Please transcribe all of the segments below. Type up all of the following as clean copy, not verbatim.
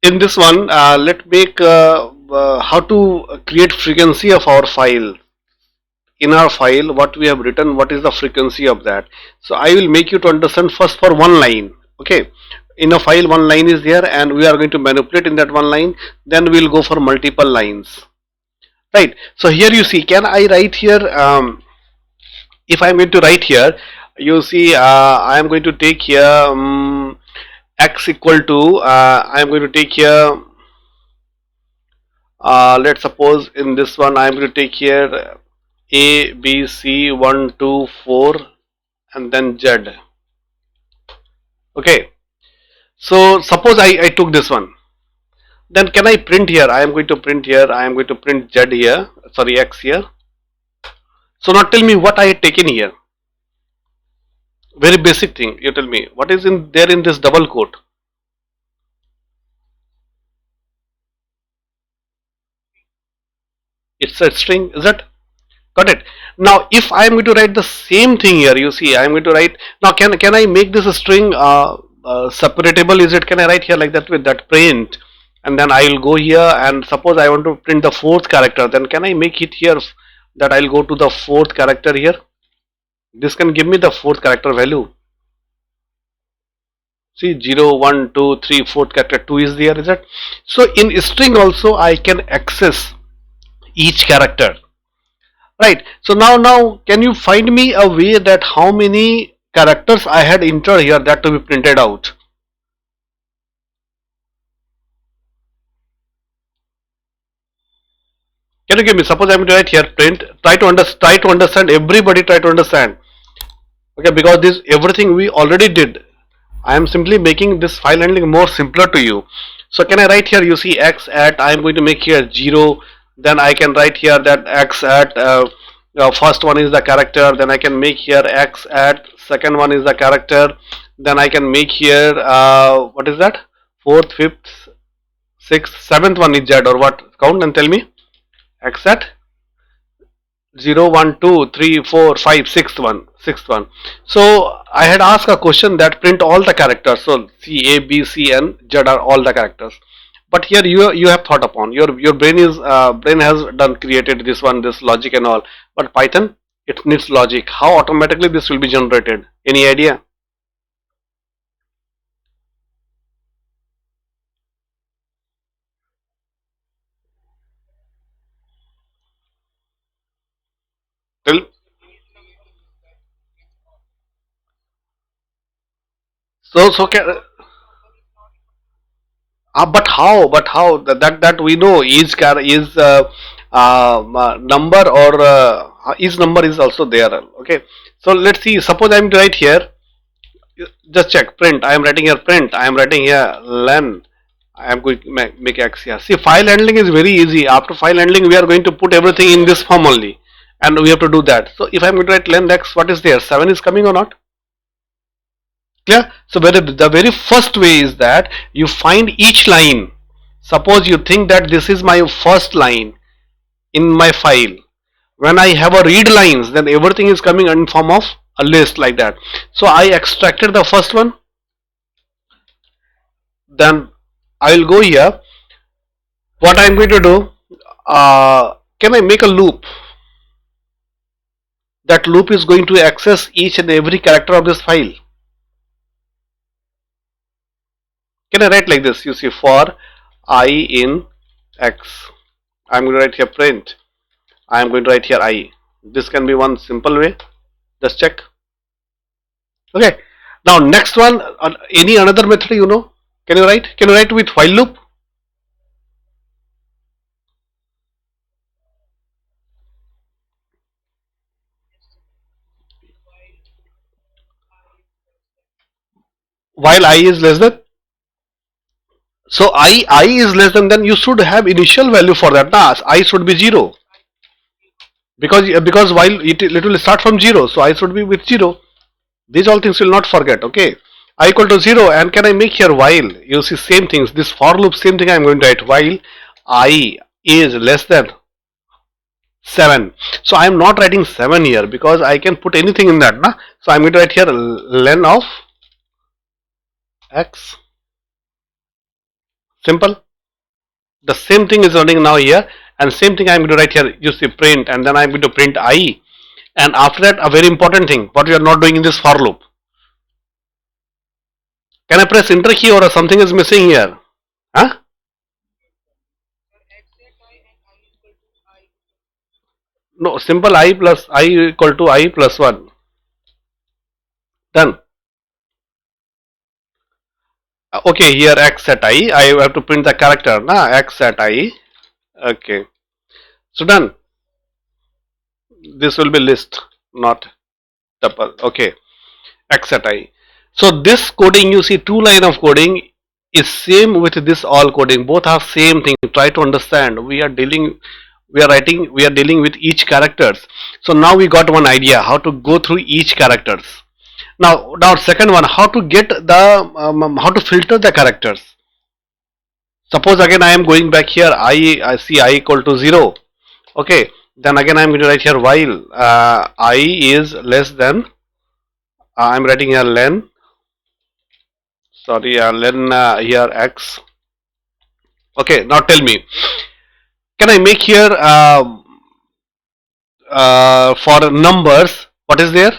In this one, let make how to create frequency of our file. In our file, what we have written, what is the frequency of that? So I will make you to understand first for one line. Okay, in a file one line is there and we are going to manipulate in that one line, then we will go for multiple lines, right? So here you see, can I write here, if I am going to write here, you see, I am going to take here, x equal to, I am going to take here, let's suppose in this one I am going to take here a b c 1 2 4 and then z. Okay, so suppose I took this one, then can I print here? I am going to print here, I am going to print z here, sorry, x here. So now tell me what I had taken here. Very basic thing, you tell me what is in there in this double quote. It's a string, is it? Got it. Now if I am going to write the same thing here, you see I am going to write, now can I make this a string separatable? Is it, can I write here like that with that print, and then I will go here and suppose I want to print the fourth character, then can I make it here that I'll go to the fourth character here? This can give me the fourth character value. See, 0 1 2 3 fourth character 2 is there, is it? So in string also I can access each character, right? So now can you find me a way that how many characters I had entered here that to be printed out? Can you give me, suppose I am to write here print, try to understand, everybody try to understand. Okay, because this everything we already did, I am simply making this file handling more simpler to you. So can I write here, you see x at, I am going to make here 0, then I can write here that x at, first one is the character, then I can make here x at, second one is the character, then I can make here, what is that, fourth, fifth, sixth, seventh one is z, or what, count and tell me. X at 0 1 2 3 4 5 sixth one, sixth one. So I had asked a question that print all the characters, so c a b c and z are all the characters, but here you have thought upon, your brain is, brain has done created this one, this logic and all, but Python, it needs logic. How automatically this will be generated? Any idea? Tell. So can, but how? But how? That we know each car is, number, or each number is also there. Okay. So let's see. Suppose I am to write here. Just check print. I am writing here print. I am writing here len. I am going to make x here. See, file handling is very easy. After file handling, we are going to put everything in this form only, and we have to do that. So if I am going to write len x, what is there? 7 is coming or not? Clear? So the very first way is that you find each line. Suppose you think that this is my first line in my file. When I have a read lines, then everything is coming in form of a list like that. So I extracted the first one. Then I will go here. What I am going to do? Can I make a loop? That loop is going to access each and every character of this file. Can I write like this? You see, for I in x, I am going to write here print. I am going to write here I. This can be one simple way. Just check. Okay. Now next one, any another method you know? Can you write? Can you write with while loop? While I is less than. So I is less than, then you should have initial value for that. Nah, I should be 0, because while it will start from 0, so I should be with 0. These all things will not forget. Okay. I equal to 0, and can I make here while? You see, same things. This for loop, same thing I am going to write while I is less than 7. So I am not writing 7 here because I can put anything in that. Na? So I am going to write here len of x Simple. The same thing is running now here, and same thing I am going to write here. You see print, and then I am going to print I, and after that a very important thing, what we are not doing in this for loop. Can I press enter key or something is missing here? Huh? No, simple I plus I equal to I plus 1. Done. Okay, here x at I have to print the character, na, x at I. Okay, so done. This will be list, not tuple. Okay, x at I. So this coding, you see, two line of coding is same with this all coding. Both are same thing. Try to understand. We are dealing with each characters. So now we got one idea how to go through each characters. Now second one, how to get the how to filter the characters. Suppose again I am going back here. I see I equal to 0. Okay. Then again I am going to write here while I is less than. I am writing here len. Sorry, len here x. Okay. Now tell me, can I make here for numbers? What is there?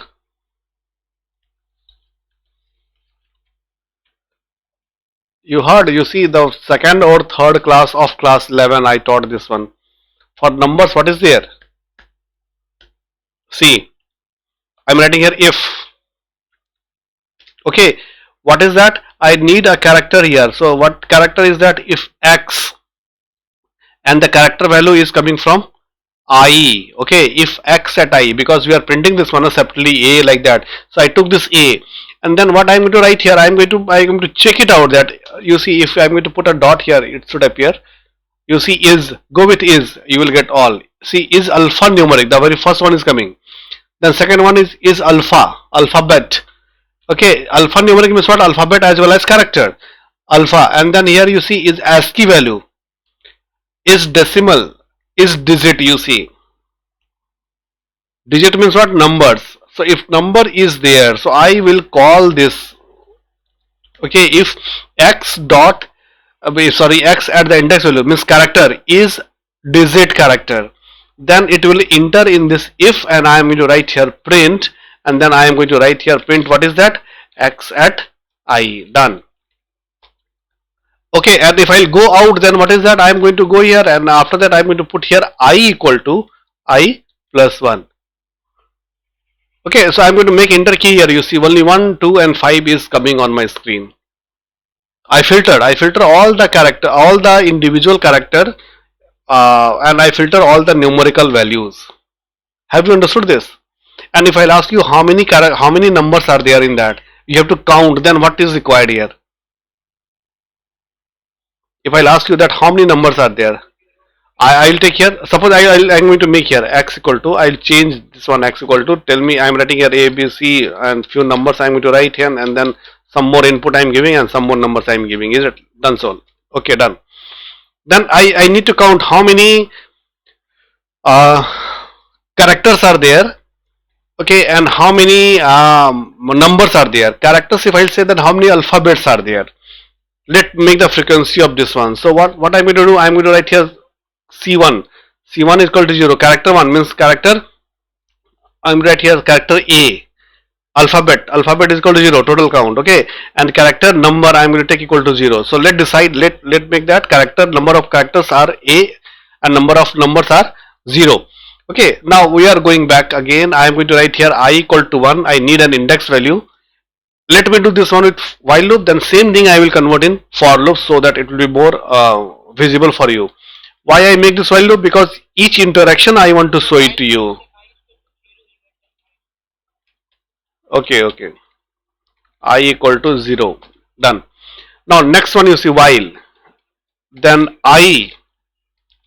You heard. You see the second or third class of class 11. I taught this one. For numbers, what is there? See, I'm writing here if. Okay, what is that? I need a character here. So what character is that? If x and the character value is coming from I. Okay, if x at I, because we are printing this one separately a like that. So I took this a, and then what I'm going to write here, I'm going to check it out that you see if I'm going to put a dot here, it should appear. You see is, go with is, you will get all. See is alphanumeric, the very first one is coming. Then second one is alphabet. Okay, alphanumeric means what? Alphabet as well as character. Alpha, and then here you see is ASCII value, is decimal, is digit. You see, digit means what? Numbers. So if number is there, so I will call this. Okay, if x dot sorry x at the index value means character is digit character, then it will enter in this if, and I am going to write here print, and then I am going to write here print. What is that? X at I. Done. Okay, and if I'll go out, then what is that? I am going to go here, and after that I am going to put here I equal to I plus 1. Okay, so I am going to make enter key here. You see only 1, 2 and 5 is coming on my screen. I filter all the character, all the individual character, and I filter all the numerical values. Have you understood this? And if I'll ask you how many numbers are there in that, you have to count. Then what is required here? If I'll ask you that how many numbers are there, I'll take here. Suppose I'm going to make here x equal to. I'll change this one x equal to. Tell me I'm writing here a b c and few numbers I'm going to write here, and then some more input I'm giving and some more numbers I'm giving. Is it done? So okay, done. Then I need to count how many characters are there. Okay, and how many numbers are there? Characters. If I'll say that how many alphabets are there. Let make the frequency of this one. So what I'm going to do? I'm going to write here C1. C1 is equal to 0. Character 1 means character. I'm going to write here character A. Alphabet is equal to 0. Total count. Okay, and character number I'm going to take equal to 0. So let make that character number of characters are A and number of numbers are 0. Okay, now we are going back again. I am going to write here I equal to 1. I need an index value. Let me do this one with while loop, then same thing I will convert in for loop so that it will be more visible for you. Why I make this while loop? Because each interaction I want to show it to you. Okay. I equal to 0. Done. Now next one you see while. Then I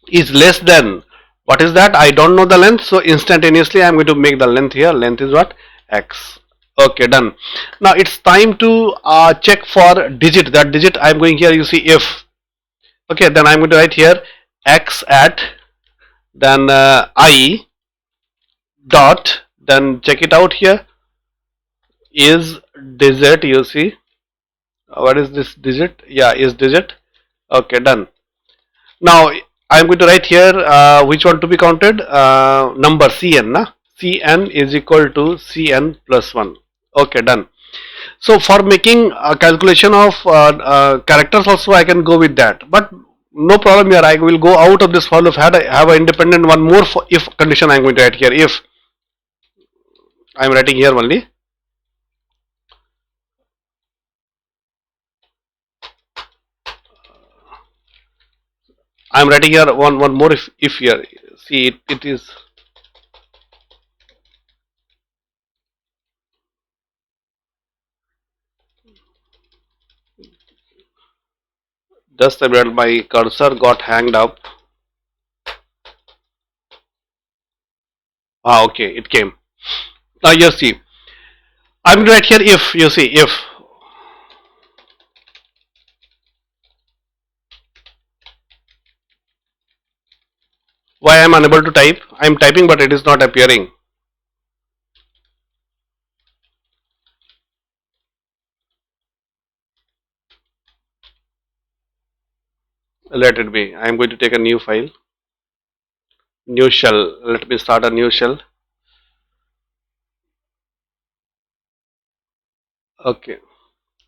is less than. What is that? I don't know the length. So instantaneously I am going to make the length here. Length is what? X. Okay, done. Now it's time to check for digit. That digit I am going here. You see if. Okay, then I am going to write here x at then I dot, then check it out here, is digit. You see what is this digit? Yeah, is digit. Okay, done. Now I am going to write here which one to be counted. Number Cn, na? Cn is equal to Cn plus 1. Okay, done. So for making a calculation of characters also I can go with that. But no problem here. I will go out of this for loop. Have an independent one more for if condition I am going to write here. If I am writing here only. I am writing here one more if here. See it is just a minute. My cursor got hanged up. Ah, okay, it came. Now you see. I'm going to write here if you see if why I am unable to type. I am typing but it is not appearing. Let it be. I am going to take a new file. New shell. Let me start a new shell. Okay.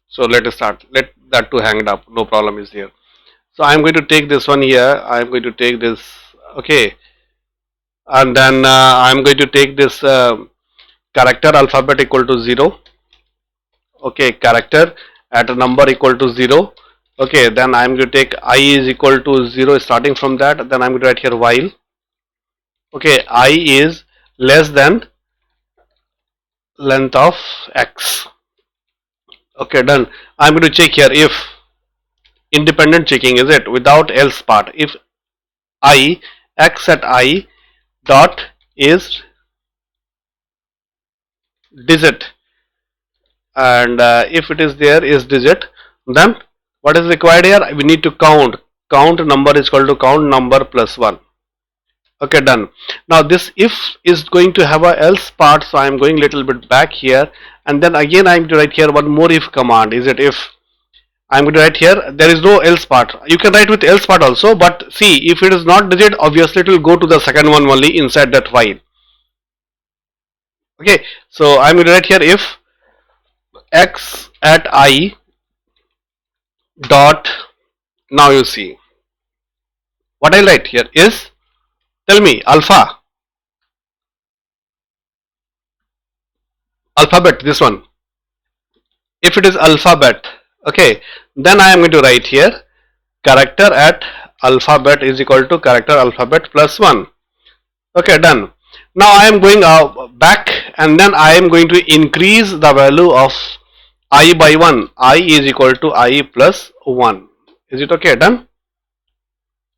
So let us start. Let that to hang it up. No problem is here. So I am going to take this one here. I am going to take this. Okay. And then I am going to take this character alphabet equal to 0. Okay. Character at a number equal to 0. Okay. Then I am going to take I is equal to 0 starting from that. Then I am going to write here while. Okay. I is less than length of x. Okay, done. I'm going to check here if independent checking is it without else part. If I x at I dot is digit and if it is there is digit, then what is required here? We need to count number is equal to count number plus 1. Okay, done. Now this if is going to have a else part, so I am going little bit back here and then again I am to write here one more if command. Is it if I am going to write here there is no else part. You can write with else part also, but see if it is not digit obviously it will go to the second one only inside that while. Okay, so I am going to write here if x at I dot, now you see what I write here is, tell me alphabet, this one. If it is alphabet, okay, then I am going to write here character at alphabet is equal to character alphabet plus 1. Okay, done. Now I am going back and then I am going to increase the value of I by 1. I is equal to I plus 1. Is it okay? Done?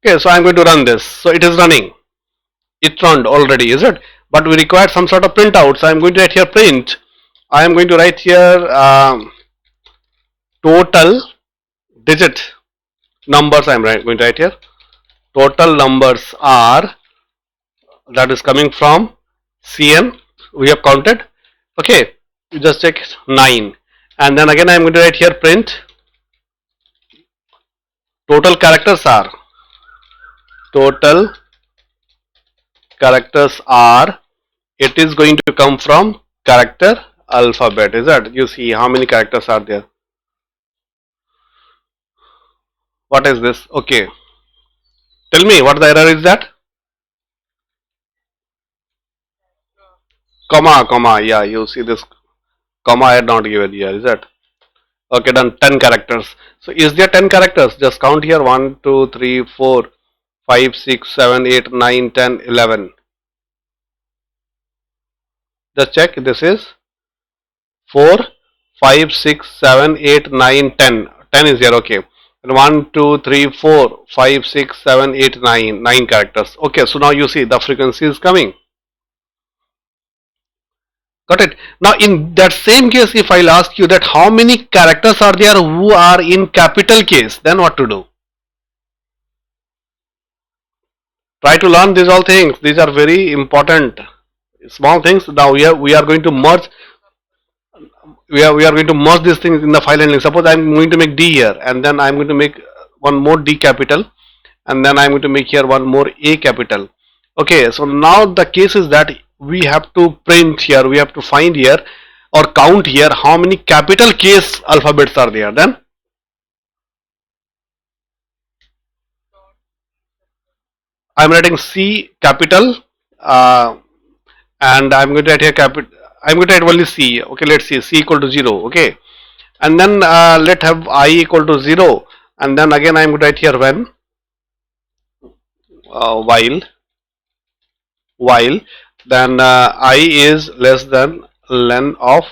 Okay, so I am going to run this. So it is running. It run already, is it? But we require some sort of printout. So I am going to write here print. I am going to write here total digit numbers. I am going to write here total numbers are, that is coming from Cn. We have counted. Okay, you just check 9. And then again I am going to write here print total characters are, total characters are, it is going to come from character alphabet. Is that, you see how many characters are there? What is this? Okay, tell me what the error is that? Comma, yeah, you see this comma I had not given here, is that? Okay, done. 10 characters. So is there 10 characters? Just count here 1, 2, 3, 4, 5, 6, 7, 8, 9, 10, 11. Just check. This is 4, 5, 6, 7, 8, 9, 10. 10 is here, okay. And 1, 2, 3, 4, 5, 6, 7, 8, 9. 9 characters. Okay, so now you see the frequency is coming. Got it? Now in that same case, if I'll ask you that how many characters are there who are in capital case, then what to do? Try to learn these all things. These are very important small things. Now we are going to merge, we are going to merge these things in the file handling. Suppose I am going to make D here and then I am going to make one more D capital, and then I'm going to make here one more A capital. Okay, so now the case is that we have to print here, we have to find here or count here how many capital case alphabets are there. Then I'm writing C capital, and I'm going to write here capital. I'm going to write only C. Okay, let's see, C equal to 0. Okay, and then let have I equal to 0, and then again I'm going to write here when while then I is less than len of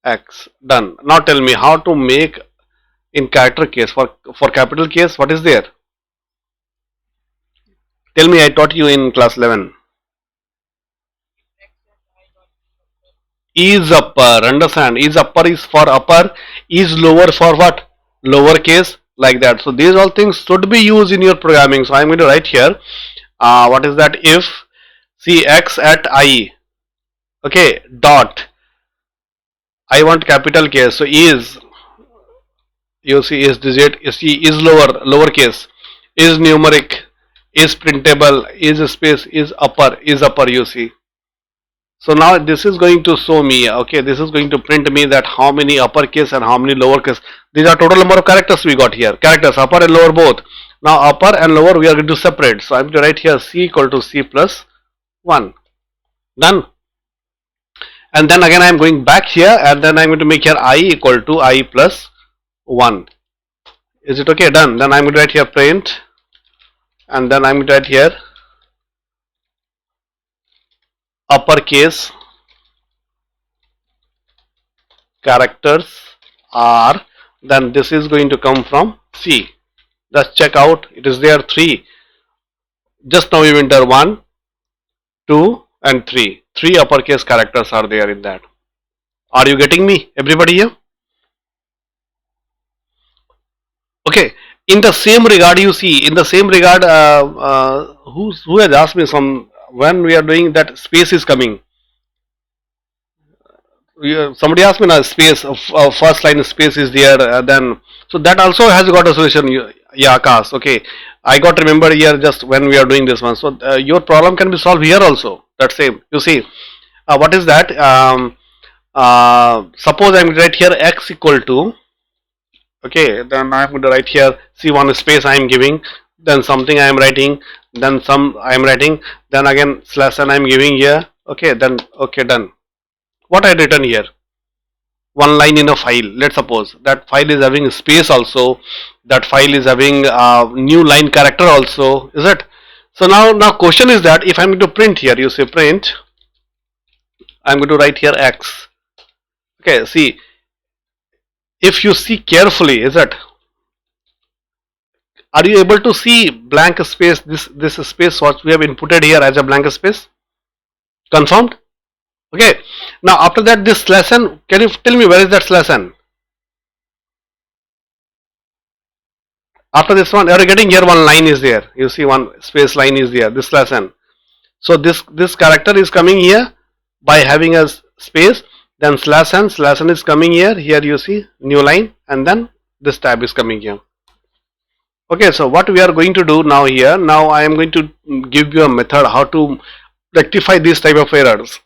x. Done. Now tell me how to make in character case. For capital case, what is there? Tell me, I taught you in class 11. Is upper, understand, is upper is for upper, is lower for what? Lower case, like that. So these all things should be used in your programming. So I'm going to write here what is that? If see x at I, okay, dot, I want capital case, so is, you see, is digit, you see, is lower case, is numeric, is printable, is space, is upper, you see. So now this is going to show me, okay, this is going to print me that how many uppercase and how many lowercase. These are total number of characters we got here. Characters, upper and lower both. Now upper and lower we are going to separate. So I'm going to write here C equal to C plus 1. Done. And then again I'm going back here, and then I'm going to make here I equal to I plus 1. Is it okay? Done. Then I'm going to write here print, and then I'm going to write here uppercase characters are, then this is going to come from C. Just check out, it is there 3. Just now we enter 1, 2 and 3. 3 uppercase characters are there in that. Are you getting me, everybody here? Okay. In the same regard, you see, in the same regard, who has asked me some, when we are doing that space is coming. Somebody asked me now, space, first line space is there, then, so that also has got a solution. Yeah, Akash, okay. I got remembered here just when we are doing this one. So your problem can be solved here also. That same, you see, what is that? Suppose I'm right here x equal to, okay, then I'm going to write here C1 space I am giving, then something I am writing, then some I am writing, then again slash n I am giving here, okay, then okay, done. What I had written here, one line in a file. Let's suppose that file is having space also, that file is having new line character also, is it? So now question is that if I'm going to print here, you say print, I'm going to write here x. Okay, see, if you see carefully, is it? Are you able to see blank space, this space what we have inputted here as a blank space? Confirmed? Okay. Now after that, this slash n, can you tell me where is that slash n? After this one, you are getting here one line is there. You see one space line is there, this slash n. So this character is coming here by having a space, then slash n is coming here, here you see new line, and then this tab is coming here. Okay, so what we are going to do now here, now I am going to give you a method how to rectify these type of errors.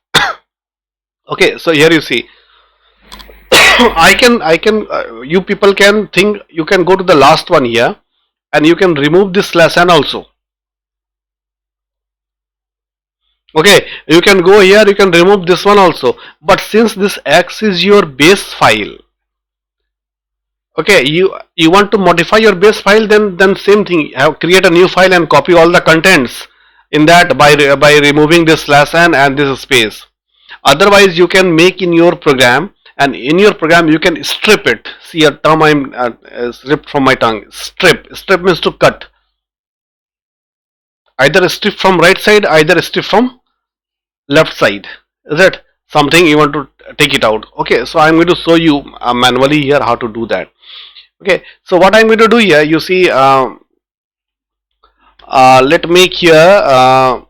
Okay, so here you see, I can you people can think, you can go to the last one here and you can remove this slash n also. Okay, you can go here, you can remove this one also, but since this x is your base file, okay, you want to modify your base file, then same thing, have create a new file and copy all the contents in that by removing this slash n and this space. Otherwise you can make in your program, and in your program you can strip it. See a term I'm ripped from my tongue. Strip means to cut, either strip from right side, either strip from left side, is it? Something you want to take it out. Okay, so I'm going to show you manually here how to do that. Okay, so what I'm going to do here, you see, let make here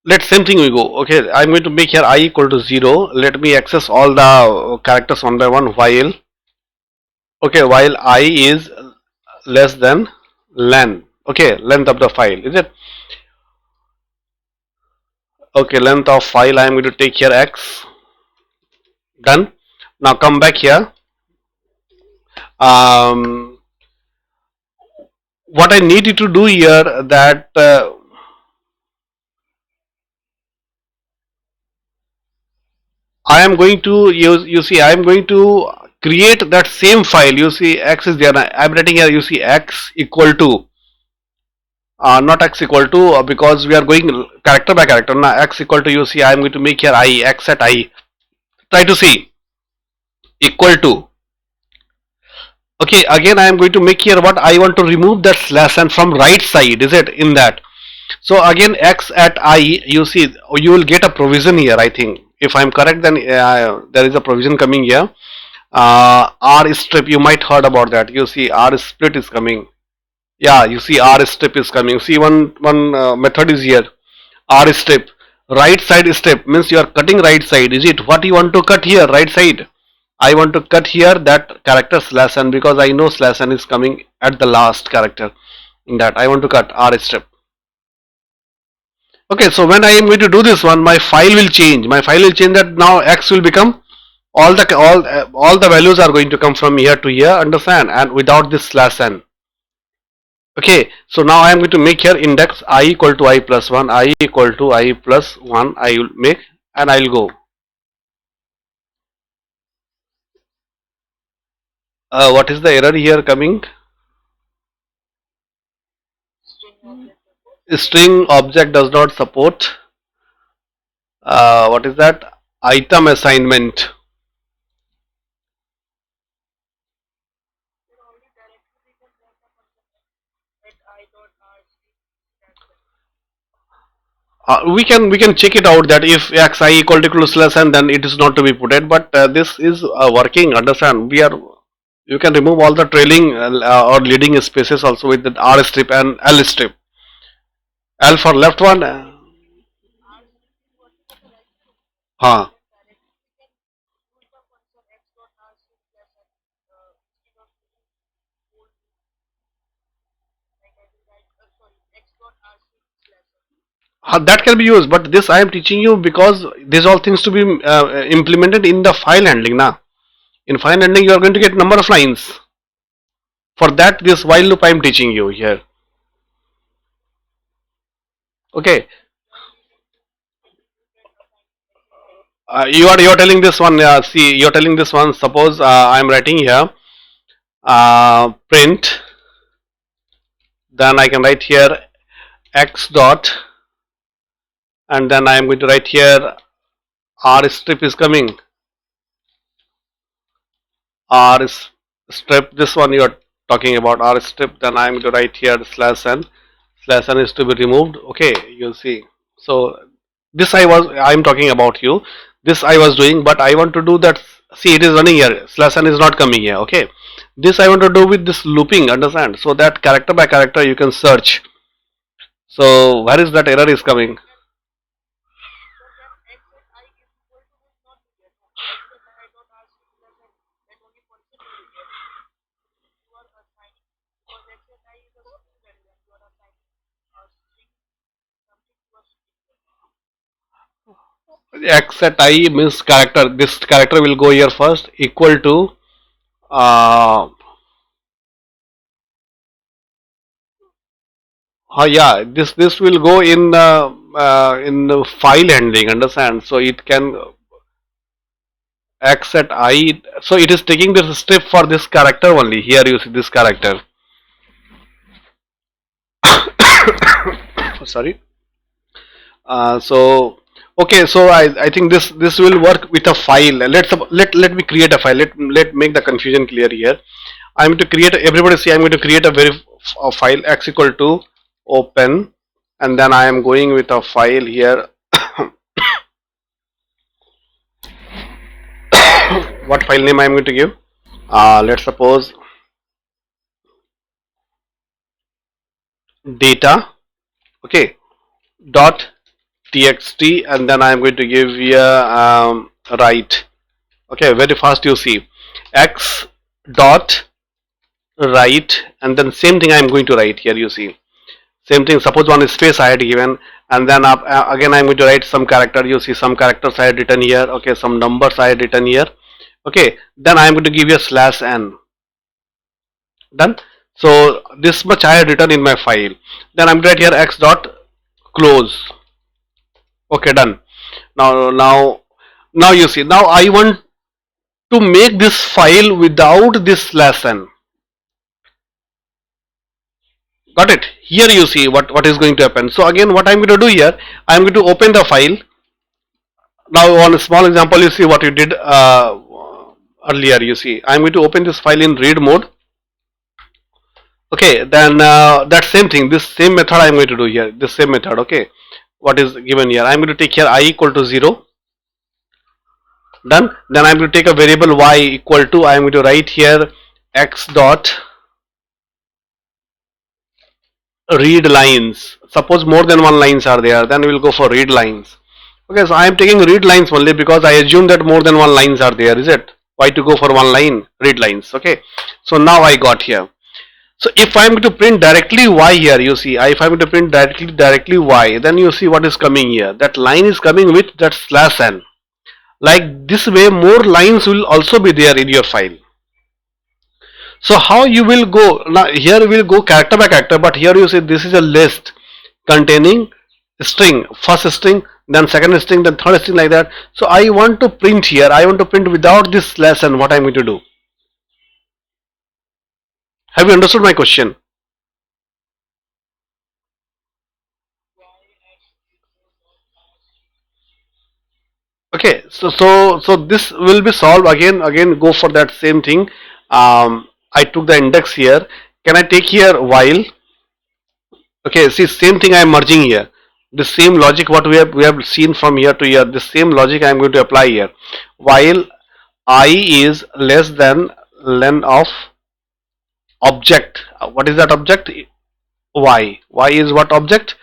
let same thing we go. Okay, I'm going to make here I equal to 0. Let me access all the characters one by one, while Okay, while I is less than len. Okay, length of the file, is it? Okay, length of file I am going to take here x. Done. Now come back here. um, what I need you to do here, that I am going to use, you see, I am going to create that same file. You see, x is there. I am writing here, you see, x equal to, not x equal to, because we are going character by character. Now, x equal to, you see, I am going to make here I, x at I. Try to see, equal to. Okay, again I am going to make here what I want to remove that slash and from right side, is it, in that. So again x at I, you see, you will get a provision here, I think. If I am correct, then there is a provision coming here. R strip, you might heard about that. You see R split is coming. Yeah, you see R strip is coming. See, one method is here. R strip, right side step means you are cutting right side. Is it what you want to cut here? Right side. I want to cut here that character slash n, because I know slash n is coming at the last character. In that I want to cut R strip. Okay, so when I am going to do this one, my file will change. My file will change, that now x will become all the values are going to come from here to here. Understand? And without this slash n. Okay, so now I am going to make here index I equal to I plus 1, I equal to I plus 1, I will make, and I will go. What is the error here coming? String object does not support. What is that? Item assignment. We can check it out, that if x I equal to slash n, then it is not to be put, but this is working. Understand? We are, you can remove all the trailing or leading spaces also with the R strip and L strip. L for left one. Huh. That can be used, but this I am teaching you because these all things to be implemented in the file handling. Now, in file handling, you are going to get number of lines. For that, this while loop I am teaching you here. Okay, you are telling this one. See, you are telling this one. Suppose I am writing here print. Then I can write here x dot, and then I am going to write here R strip is coming. R strip, this one you are talking about, R strip. Then I am going to write here slash n. Slash n is to be removed. Okay, you'll see. So this I am talking about you. This I was doing, but I want to do that. See, it is running here. Slash n is not coming here. Okay, this I want to do with this looping. Understand? So that character by character you can search. So where is that error is coming? X at I means character. This character will go here first, equal to uh, yeah, this will go in the file handling. Understand? So it can x at I. So it is taking this step for this character only. Here you see this character. Sorry. So okay, so I think this will work with a file. Let me create a file. Let make the confusion clear here. I'm going to create, everybody see, I'm going to create a file x equal to open, and then I am going with a file here. What file name I am going to give? Let's suppose data. Okay, dot txt, and then I am going to give here write. Okay, very fast, you see, x dot write, and then same thing I am going to write here. You see, same thing. Suppose one space I had given, and then again I am going to write some character. You see, some characters I had written here. Okay, some numbers I had written here. Okay, then I am going to give you a slash n. Done. So this much I had written in my file. Then I'm going to write here x dot close. Okay, done. Now you see. Now I want to make this file without this slash n. Got it? Here you see what is going to happen. So again, what I'm going to do here, I'm going to open the file. Now on a small example, you see what you did earlier. You see, I'm going to open this file in read mode. Okay, then that same thing, this same method I'm going to do here. This same method. Okay, what is given here? I'm going to take here I equal to 0. Done. Then I'm going to take a variable y equal to, I'm going to write here x dot read lines. Suppose more than one lines are there, then we will go for read lines. Okay, so I am taking read lines only because I assume that more than one lines are there, is it? Why to go for one line? Read lines. Okay, so now I got here. So if I am going to print directly y here, you see, if I am going to print directly y, then you see what is coming here. That line is coming with that slash n. Like this way, more lines will also be there in your file. So how you will go now? Here we will go character by character, but here you see this is a list containing string, first string, then second string, then third string, like that. So I want to print here. I want to print without this slash n. What I am going to do? Have you understood my question? Okay, so this will be solved again. Go for that same thing. I took the index here. Can I take here while? Okay, see, same thing I am merging here. The same logic what we have seen from here to here. The same logic I am going to apply here. While I is less than len of object. What is that object? Y. Y is what object?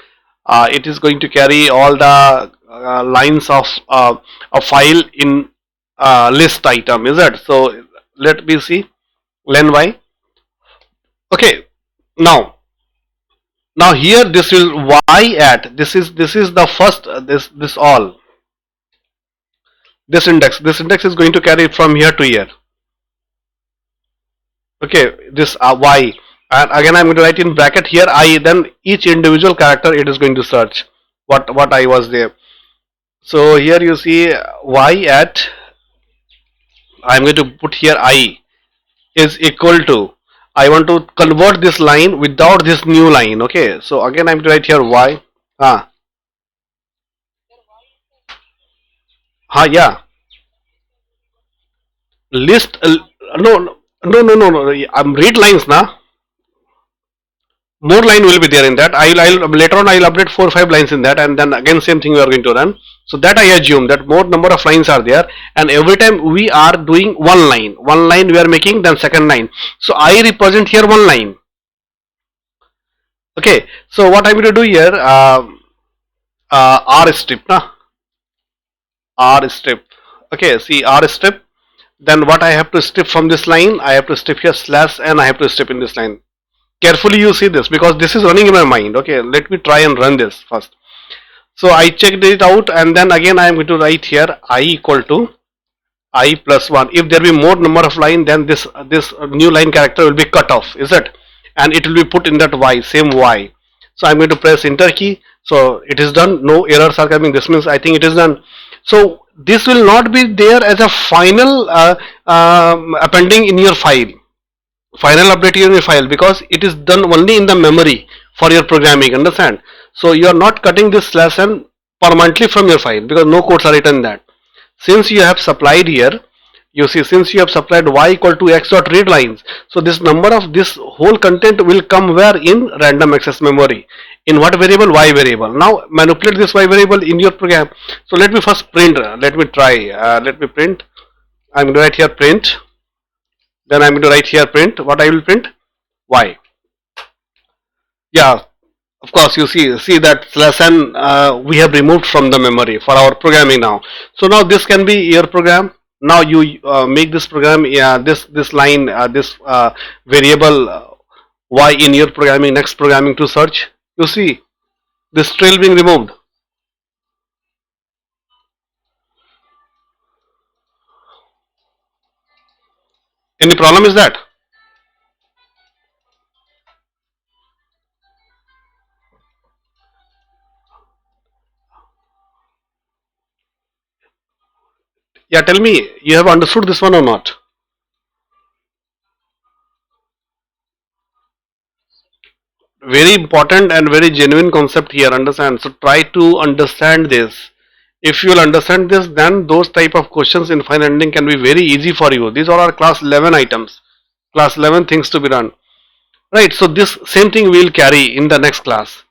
It is going to carry all the lines of a file in list item, is it? So let me see len y. Okay, now here this will y at this is the first this all this index is going to carry from here to here. Okay, this y, and again I'm going to write in bracket here I, then each individual character it is going to search what I was there. So here you see y at, I'm going to put here I is equal to, I want to convert this line without this new line. Okay, so again I'm going to write here y. Yeah, list no, I'm read lines now. More line will be there in that. I'll later on I'll update 4 or 5 lines in that, and then again same thing we are going to run. So that I assume that more number of lines are there, and every time we are doing one line we are making, then second line. So I represent here one line. Okay, so what I'm going to do here, R strip na, R strip. Okay, see R strip. Then what I have to strip from this line, I have to strip here slash, and I have to strip in this line. Carefully you see this because this is running in my mind. Okay, let me try and run this first. So I checked it out, and then again I am going to write here I equal to I plus 1. If there be more number of line, then this new line character will be cut off, is it? And it will be put in that y, same y. So I'm going to press enter key. So it is done. No errors are coming. This means I think it is done. So this will not be there as a final appending in your file, final update in your file, because it is done only in the memory for your programming, understand? So you are not cutting this slash n permanently from your file because no codes are written in that. Since you have supplied here, you see, since you have supplied y equal to x dot read lines, so this number of this whole content will come where? In random access memory. In what variable? Y variable. Now manipulate this y variable in your program. So let me first print, let me try, let me print. I'm going to write here print, then I'm going to write here print. What I will print? Y. Yeah, of course you see that slash n we have removed from the memory for our programming now. So now this can be your program. Now you make this program, yeah, this line, this variable y in your programming, next programming to search. You see this trail being removed. Any problem is that? Yeah, tell me, you have understood this one or not? Very important and very genuine concept here, understand? So try to understand this. If you will understand this, then those type of questions in file handling can be very easy for you. These are our class 11 items, class 11 things to be done, right? So this same thing we will carry in the next class.